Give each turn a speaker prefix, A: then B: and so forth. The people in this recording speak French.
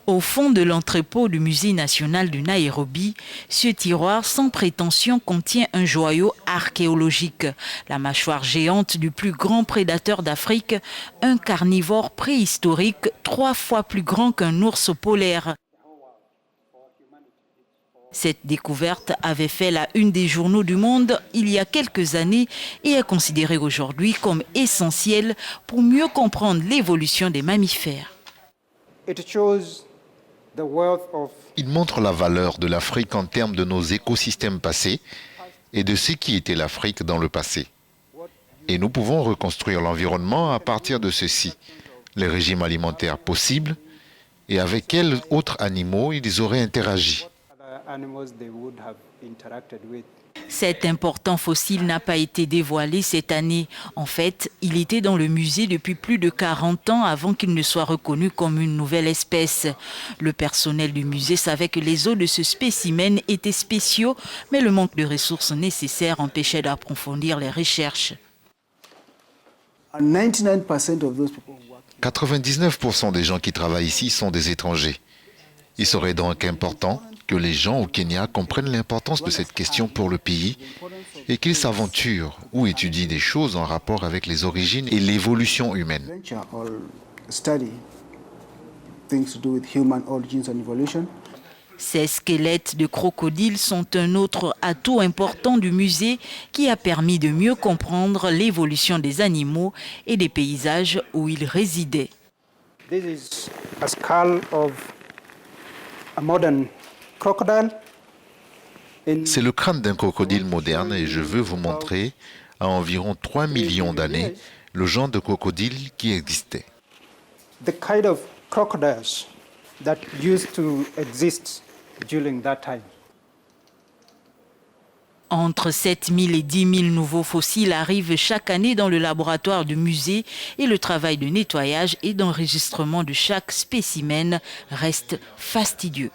A: Au fond de l'entrepôt du Musée national de Nairobi, ce tiroir sans prétention contient un joyau archéologique, la mâchoire géante du plus grand prédateur d'Afrique, un carnivore préhistorique 3 fois plus grand qu'un ours polaire. Cette découverte avait fait la une des journaux du monde il y a quelques années et est considérée aujourd'hui comme essentielle pour mieux comprendre l'évolution des mammifères.
B: Il montre la valeur de l'Afrique en termes de nos écosystèmes passés et de ce qui était l'Afrique dans le passé. Et nous pouvons reconstruire l'environnement à partir de ceci, les régimes alimentaires possibles et avec quels autres animaux ils auraient interagi.
A: Cet important fossile n'a pas été dévoilé cette année. En fait, il était dans le musée depuis plus de 40 ans avant qu'il ne soit reconnu comme une nouvelle espèce. Le personnel du musée savait que les os de ce spécimen étaient spéciaux, mais le manque de ressources nécessaires empêchait d'approfondir les recherches.
B: 99% des gens qui travaillent ici sont des étrangers. Il serait donc important que les gens au Kenya comprennent l'importance de cette question pour le pays et qu'ils s'aventurent ou étudient des choses en rapport avec les origines et l'évolution humaine.
A: Ces squelettes de crocodiles sont un autre atout important du musée qui a permis de mieux comprendre l'évolution des animaux et des paysages où ils résidaient.
B: C'est le crâne d'un crocodile moderne et je veux vous montrer, à environ 3 millions d'années, le genre de crocodile qui existait.
A: Entre 7 000 et 10 000 nouveaux fossiles arrivent chaque année dans le laboratoire du musée et le travail de nettoyage et d'enregistrement de chaque spécimen reste fastidieux.